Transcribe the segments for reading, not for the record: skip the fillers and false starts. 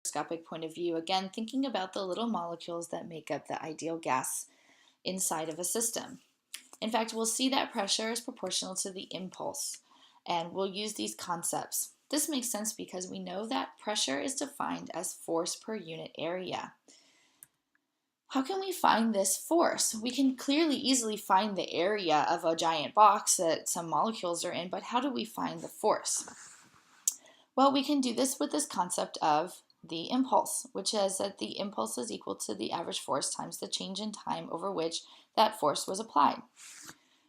microscopic point of view, again, thinking about the little molecules that make up the ideal gas inside of a system. In fact, we'll see that pressure is proportional to the impulse, and we'll use these concepts. This makes sense because we know that pressure is defined as force per unit area. How can we find this force? We can clearly easily find the area of a giant box that some molecules are in, but how do we find the force? Well, we can do this with this concept of the impulse, which says that the impulse is equal to the average force times the change in time over which that force was applied.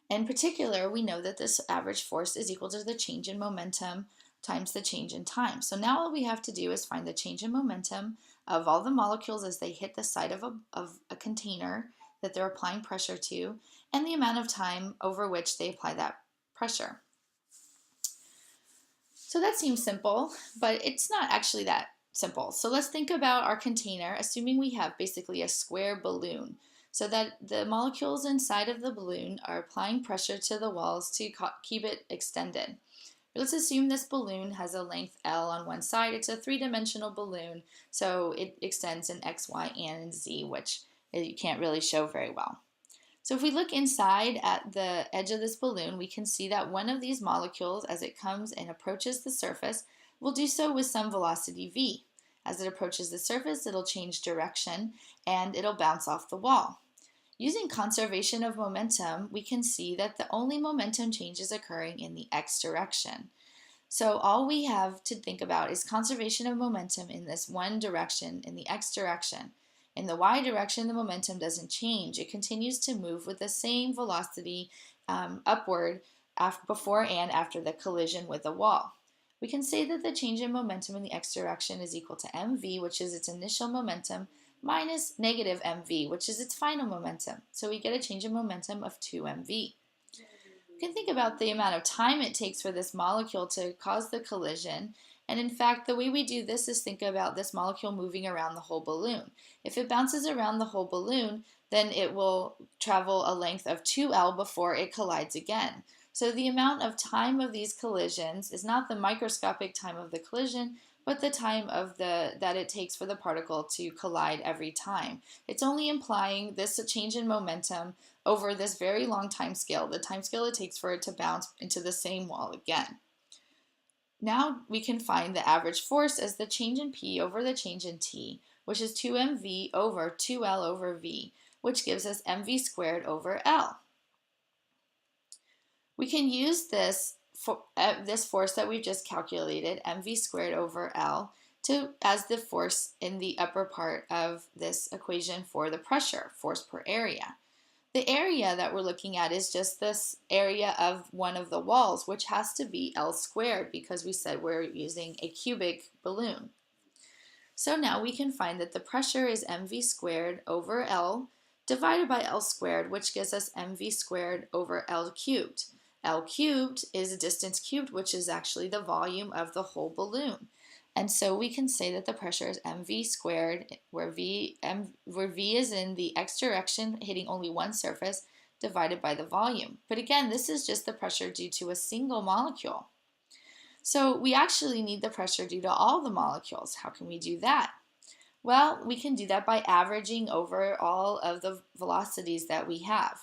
In particular, we know that this average force is equal to the change in momentum times the change in time. So now all we have to do is find the change in momentum of all the molecules as they hit the side of a container that they're applying pressure to, and the amount of time over which they apply that pressure. So that seems simple, but it's not actually that simple. So let's think about our container, assuming we have basically a square balloon, so that the molecules inside of the balloon are applying pressure to the walls to keep it extended. Let's assume this balloon has a length L on one side. It's a three-dimensional balloon, so it extends in X, Y, and Z, which you can't really show very well. So if we look inside at the edge of this balloon, we can see that one of these molecules, as it comes and approaches the surface, will do so with some velocity v. As it approaches the surface, it'll change direction and it'll bounce off the wall. Using conservation of momentum, we can see that the only momentum change is occurring in the x direction. So all we have to think about is conservation of momentum in this one direction, in the x direction. In the y direction, the momentum doesn't change. It continues to move with the same velocity upward before and after the collision with the wall. We can say that the change in momentum in the x direction is equal to mv, which is its initial momentum, minus negative mv, which is its final momentum. So we get a change in momentum of 2mv. We can think about the amount of time it takes for this molecule to cause the collision. And in fact, the way we do this is think about this molecule moving around the whole balloon. If it bounces around the whole balloon, then it will travel a length of 2L before it collides again. So the amount of time of these collisions is not the microscopic time of the collision, but the time that it takes for the particle to collide every time. It's only implying this change in momentum over this very long time scale, the time scale it takes for it to bounce into the same wall again. Now we can find the average force as the change in P over the change in T, which is 2mv over 2L over V, which gives us mv squared over L. We can use this force that we've just calculated, mv squared over L, as the force in the upper part of this equation for the pressure, force per area. The area that we're looking at is just this area of one of the walls, which has to be L squared because we said we're using a cubic balloon. So now we can find that the pressure is mv squared over L divided by L squared, which gives us mv squared over L cubed. L cubed is distance cubed, which is actually the volume of the whole balloon. And so we can say that the pressure is mv squared, where v is in the x direction, hitting only one surface, divided by the volume. But again, this is just the pressure due to a single molecule. So we actually need the pressure due to all the molecules. How can we do that? Well, we can do that by averaging over all of the velocities that we have.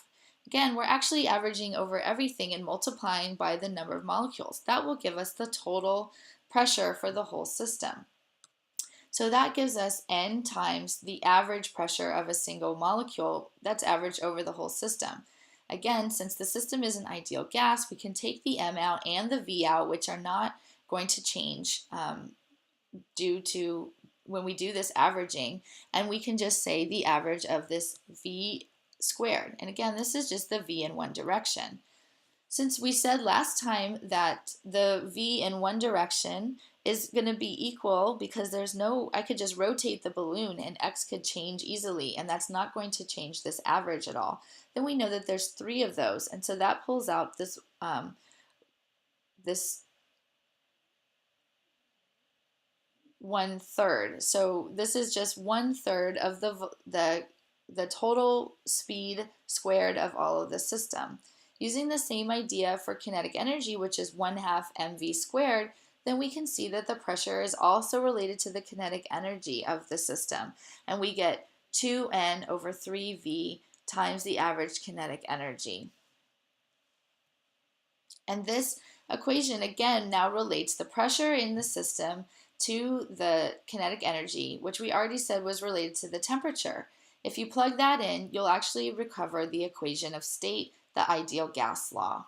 Again, we're actually averaging over everything and multiplying by the number of molecules. That will give us the total pressure for the whole system. So that gives us n times the average pressure of a single molecule that's averaged over the whole system. Again, since the system is an ideal gas, we can take the m out and the v out, which are not going to change due to when we do this averaging, and we can just say the average of this v squared. And again, this is just the v in one direction. Since we said last time that the v in one direction is going to be equal because I could just rotate the balloon and x could change easily, and that's not going to change this average at all, then we know that there's 3 of those, and so that pulls out this this 1/3. So this is just 1/3 of the total speed squared of all of the system. Using the same idea for kinetic energy, which is 1/2 mv squared, then we can see that the pressure is also related to the kinetic energy of the system. And we get 2N over 3V times the average kinetic energy. And this equation again now relates the pressure in the system to the kinetic energy, which we already said was related to the temperature. If you plug that in, you'll actually recover the equation of state, the ideal gas law.